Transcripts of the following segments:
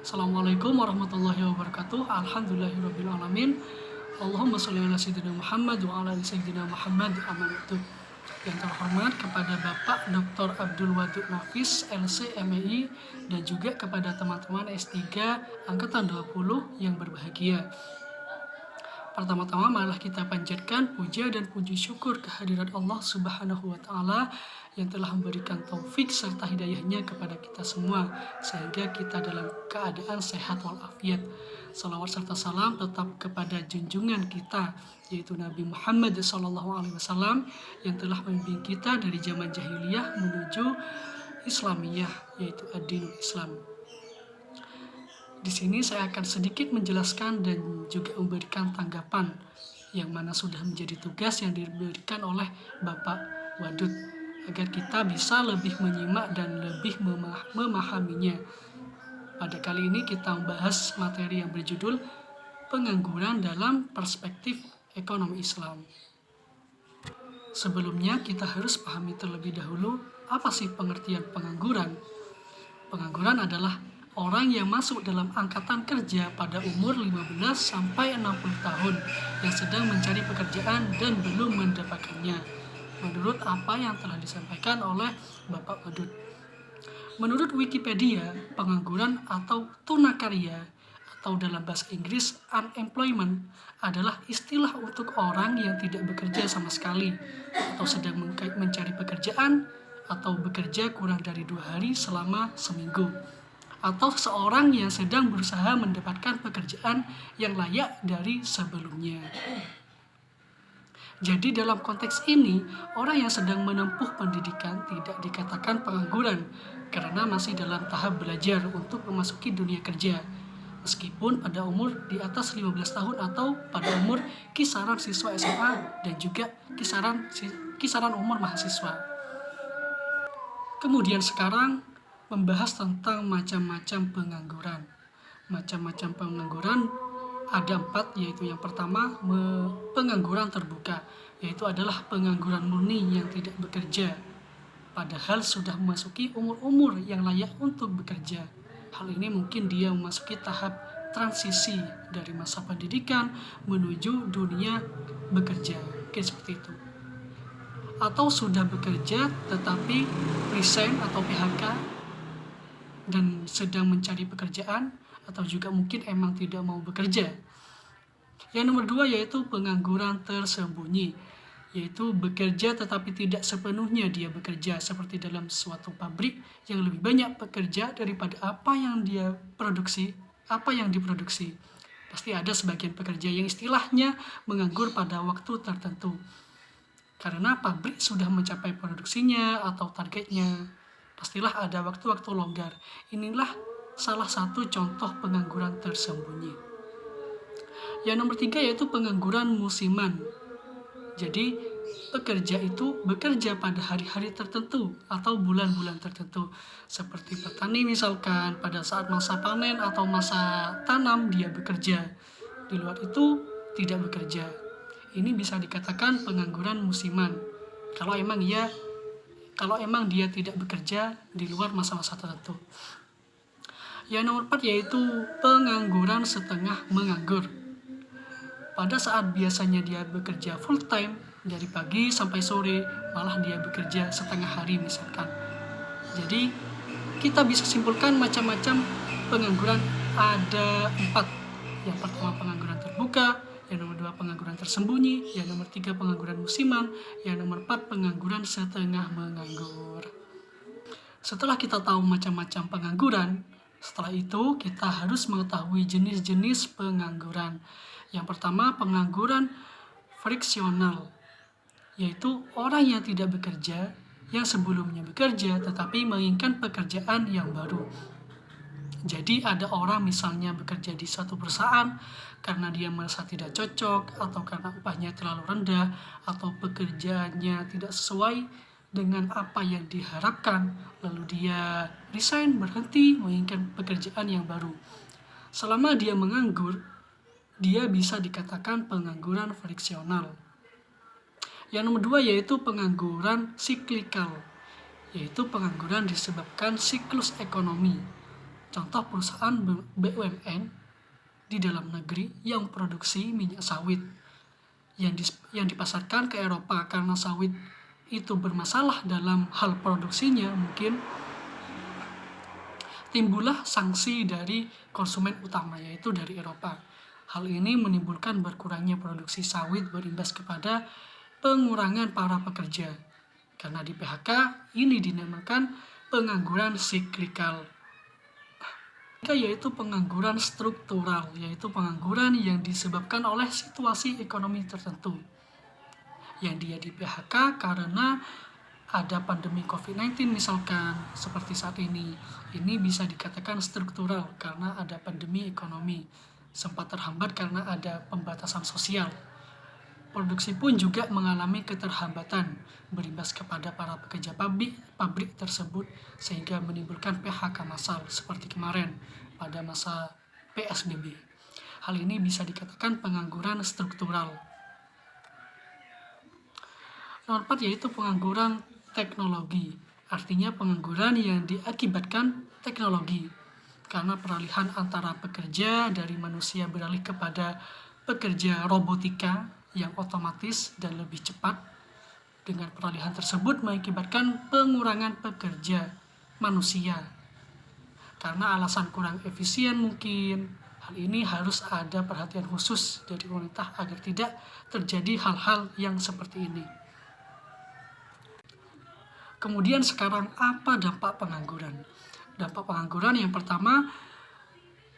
Assalamualaikum warahmatullahi wabarakatuh. Alhamdulillahirrabbilalamin. Allahumma sholli ala sayyidina Muhammad wa ala ali sayyidina Muhammad amanatu. Yang terhormat kepada Bapak Dr. Abdul Wadud Nafis, LC MEI, dan juga kepada teman-teman S3 Angkatan 20 yang berbahagia. Pertama-tama marilah kita panjatkan puja dan puji syukur kehadirat Allah Subhanahu wa Ta'ala yang telah memberikan taufik serta hidayahnya kepada kita semua sehingga kita dalam keadaan sehat walafiat. Salawat serta salam tetap kepada junjungan kita yaitu Nabi Muhammad SAW yang telah membimbing kita dari zaman jahiliyah menuju Islamiyah yaitu ad-dinul Islam. Di sini saya akan sedikit menjelaskan dan juga memberikan tanggapan yang mana sudah menjadi tugas yang diberikan oleh Bapak Wadud agar kita bisa lebih menyimak dan lebih memahaminya. Pada kali ini kita membahas materi yang berjudul pengangguran dalam perspektif ekonomi Islam. Sebelumnya kita harus pahami terlebih dahulu apa sih pengertian pengangguran. Pengangguran adalah orang yang masuk dalam angkatan kerja pada umur 15 sampai 60 tahun yang sedang mencari pekerjaan dan belum mendapatkannya. Menurut apa yang telah disampaikan oleh Bapak Wadud. Menurut Wikipedia, pengangguran atau tunakarya atau dalam bahasa Inggris unemployment adalah istilah untuk orang yang tidak bekerja sama sekali atau sedang mencari pekerjaan atau bekerja kurang dari 2 hari selama seminggu, atau seorang yang sedang berusaha mendapatkan pekerjaan yang layak dari sebelumnya. Jadi dalam konteks ini, orang yang sedang menempuh pendidikan tidak dikatakan pengangguran karena masih dalam tahap belajar untuk memasuki dunia kerja. Meskipun pada umur di atas 15 tahun atau pada umur kisaran siswa SMA dan juga kisaran umur mahasiswa. Kemudian sekarang membahas tentang macam-macam pengangguran. Macam-macam pengangguran ada 4, yaitu yang pertama pengangguran terbuka, yaitu adalah pengangguran murni yang tidak bekerja, padahal sudah memasuki umur-umur yang layak untuk bekerja. Hal ini mungkin dia memasuki tahap transisi dari masa pendidikan menuju dunia bekerja, kayak seperti itu. Atau sudah bekerja tetapi resign atau PHK dan sedang mencari pekerjaan, atau juga mungkin emang tidak mau bekerja. Yang nomor 2 yaitu pengangguran tersembunyi, yaitu bekerja tetapi tidak sepenuhnya dia bekerja, seperti dalam suatu pabrik yang lebih banyak pekerja daripada apa yang diproduksi. Pasti ada sebagian pekerja yang istilahnya menganggur pada waktu tertentu karena pabrik sudah mencapai produksinya atau targetnya. Pastilah ada waktu-waktu longgar. Inilah salah satu contoh pengangguran tersembunyi. Yang nomor 3 yaitu pengangguran musiman. Jadi pekerja itu bekerja pada hari-hari tertentu atau bulan-bulan tertentu. Seperti petani misalkan pada saat masa panen atau masa tanam dia bekerja. Di luar itu tidak bekerja. Ini bisa dikatakan pengangguran musiman. Kalau emang dia tidak bekerja di luar masa-masa tertentu. Yang nomor 4 yaitu pengangguran setengah menganggur. Pada saat biasanya dia bekerja full time dari pagi sampai sore, malah dia bekerja setengah hari misalkan. Jadi kita bisa simpulkan macam-macam pengangguran ada 4. Yang pertama pengangguran terbuka, yang nomor 2 pengangguran tersembunyi, yang nomor 3 pengangguran musiman, yang nomor 4 pengangguran setengah menganggur. Setelah kita tahu macam-macam pengangguran, setelah itu kita harus mengetahui jenis-jenis pengangguran. Yang pertama pengangguran friksional, yaitu orang yang tidak bekerja, yang sebelumnya bekerja tetapi menginginkan pekerjaan yang baru. Jadi ada orang misalnya bekerja di suatu perusahaan karena dia merasa tidak cocok, atau karena upahnya terlalu rendah, atau pekerjaannya tidak sesuai dengan apa yang diharapkan, lalu dia resign, berhenti, menginginkan pekerjaan yang baru. Selama dia menganggur, dia bisa dikatakan pengangguran friksional. Yang nomor 2 yaitu pengangguran siklikal, yaitu pengangguran disebabkan siklus ekonomi. Contoh perusahaan BUMN di dalam negeri yang produksi minyak sawit yang dipasarkan ke Eropa karena sawit itu bermasalah dalam hal produksinya, mungkin timbullah sanksi dari konsumen utama, yaitu dari Eropa. Hal ini menimbulkan berkurangnya produksi sawit, berimbas kepada pengurangan para pekerja. Karena di PHK ini dinamakan pengangguran siklikal. Yaitu pengangguran struktural, yaitu pengangguran yang disebabkan oleh situasi ekonomi tertentu. Yang dia di PHK karena ada pandemi COVID-19 misalkan, seperti saat ini bisa dikatakan struktural karena ada pandemi ekonomi, sempat terhambat karena ada pembatasan sosial. Produksi pun juga mengalami keterhambatan, berimbas kepada para pekerja pabrik tersebut, sehingga menimbulkan PHK massal seperti kemarin pada masa PSBB. Hal ini bisa dikatakan pengangguran struktural. Nomor 4 yaitu pengangguran teknologi, artinya pengangguran yang diakibatkan teknologi, karena peralihan antara pekerja dari manusia beralih kepada pekerja robotika yang otomatis dan lebih cepat. Dengan peralihan tersebut mengakibatkan pengurangan pekerja manusia karena alasan kurang efisien mungkin. Hal ini harus ada perhatian khusus dari pemerintah agar tidak terjadi hal-hal yang seperti ini. Kemudian sekarang apa dampak pengangguran? Dampak pengangguran yang pertama,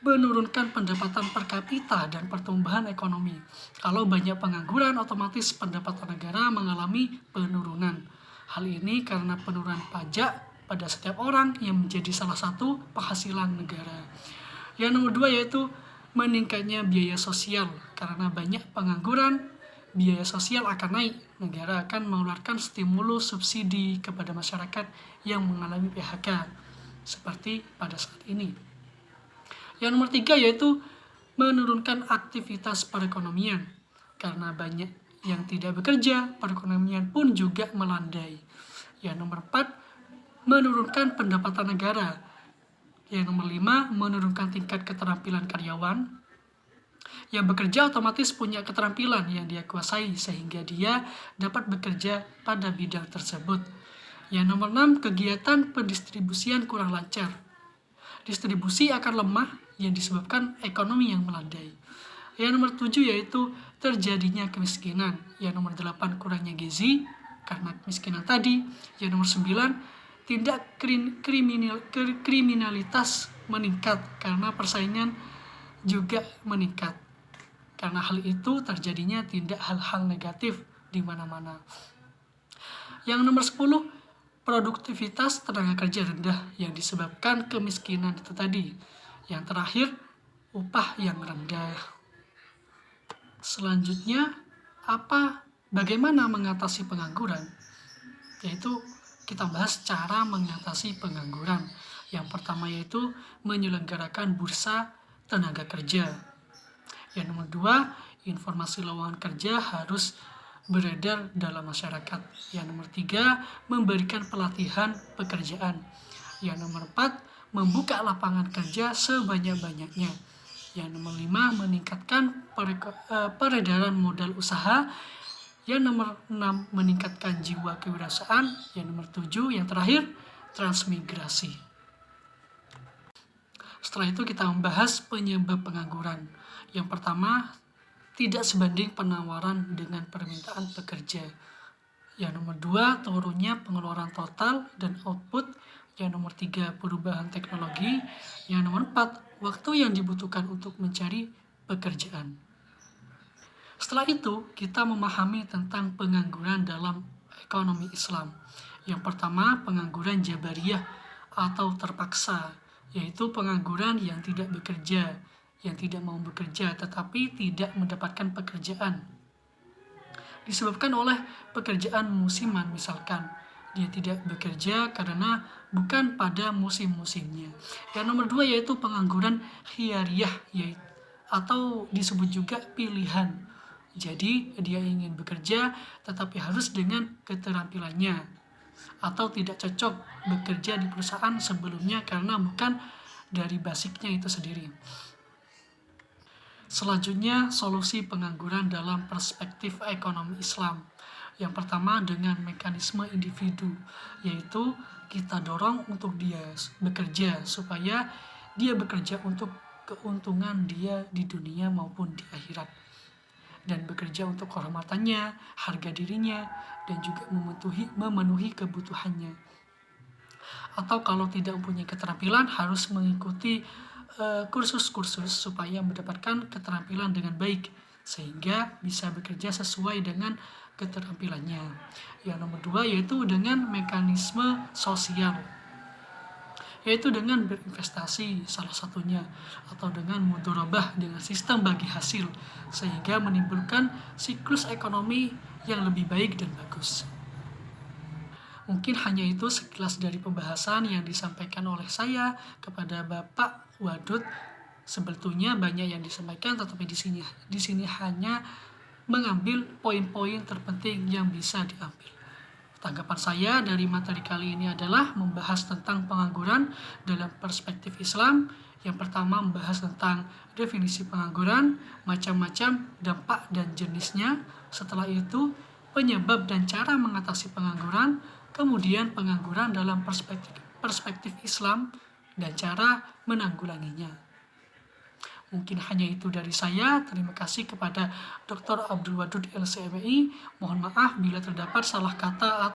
menurunkan pendapatan per kapita dan pertumbuhan ekonomi. Kalau banyak pengangguran, otomatis pendapatan negara mengalami penurunan. Hal ini karena penurunan pajak pada setiap orang yang menjadi salah satu penghasilan negara. Yang nomor 2 yaitu meningkatnya biaya sosial. Karena banyak pengangguran, biaya sosial akan naik. Negara akan mengeluarkan stimulus subsidi kepada masyarakat yang mengalami PHK, seperti pada saat ini. Yang nomor 3 yaitu menurunkan aktivitas perekonomian. Karena banyak yang tidak bekerja, perekonomian pun juga melandai. Yang nomor 4, menurunkan pendapatan negara. Yang nomor 5, menurunkan tingkat keterampilan karyawan. Yang bekerja otomatis punya keterampilan yang dia kuasai sehingga dia dapat bekerja pada bidang tersebut. Yang nomor 6, kegiatan pendistribusian kurang lancar. Distribusi akan lemah yang disebabkan ekonomi yang melandai. Yang nomor 7 yaitu terjadinya kemiskinan. Yang nomor 8, kurangnya gizi karena kemiskinan tadi. Yang nomor 9, tindak kriminalitas meningkat karena persaingan juga meningkat. Karena hal itu terjadinya tindak hal-hal negatif di mana-mana. Yang nomor 10, produktivitas tenaga kerja rendah yang disebabkan kemiskinan itu tadi. Yang terakhir, upah yang rendah. Selanjutnya, bagaimana mengatasi pengangguran? Yaitu kita bahas cara mengatasi pengangguran. Yang pertama yaitu menyelenggarakan bursa tenaga kerja. Yang nomor 2, informasi lowongan kerja harus beredar dalam masyarakat. Yang nomor 3, memberikan pelatihan pekerjaan. Yang nomor 4, membuka lapangan kerja sebanyak-banyaknya. Yang nomor 5, meningkatkan peredaran modal usaha. Yang nomor 6, meningkatkan jiwa kewirausahaan. Yang nomor 7, yang terakhir, transmigrasi. Setelah itu kita membahas penyebab pengangguran. Yang pertama, tidak sebanding penawaran dengan permintaan pekerja. Yang nomor 2, turunnya pengeluaran total dan output. Yang nomor 3, perubahan teknologi. Yang nomor 4, waktu yang dibutuhkan untuk mencari pekerjaan. Setelah itu, kita memahami tentang pengangguran dalam ekonomi Islam. Yang pertama, pengangguran jabariyah atau terpaksa, yaitu pengangguran yang tidak bekerja, yang tidak mau bekerja tetapi tidak mendapatkan pekerjaan. Disebabkan oleh pekerjaan musiman misalkan. Dia tidak bekerja karena bukan pada musim-musimnya. Yang nomor 2 yaitu pengangguran khiyariyah, atau disebut juga pilihan. Jadi dia ingin bekerja tetapi harus dengan keterampilannya. Atau tidak cocok bekerja di perusahaan sebelumnya karena bukan dari basicnya itu sendiri. Selanjutnya, solusi pengangguran dalam perspektif ekonomi Islam. Yang pertama dengan mekanisme individu, yaitu kita dorong untuk dia bekerja supaya dia bekerja untuk keuntungan dia di dunia maupun di akhirat, dan bekerja untuk kehormatannya, harga dirinya, dan juga memenuhi kebutuhannya. Atau kalau tidak mempunyai keterampilan, harus mengikuti kursus-kursus supaya mendapatkan keterampilan dengan baik, sehingga bisa bekerja sesuai dengan keterampilannya. Yang nomor 2 yaitu dengan mekanisme sosial, yaitu dengan berinvestasi salah satunya, atau dengan mudharabah dengan sistem bagi hasil, sehingga menimbulkan siklus ekonomi yang lebih baik dan bagus. Mungkin hanya itu sekilas dari pembahasan yang disampaikan oleh saya kepada Bapak Wadud. Sebetulnya banyak yang disampaikan, tetapi di sini hanya mengambil poin-poin terpenting yang bisa diambil. Tanggapan saya dari materi kali ini adalah membahas tentang pengangguran dalam perspektif Islam. Yang pertama membahas tentang definisi pengangguran, macam-macam dampak dan jenisnya. Setelah itu penyebab dan cara mengatasi pengangguran, kemudian pengangguran dalam perspektif Islam dan cara menanggulanginya. Mungkin hanya itu dari saya. Terima kasih kepada Dr. Abdul Wadud LCMI. Mohon maaf bila terdapat salah kata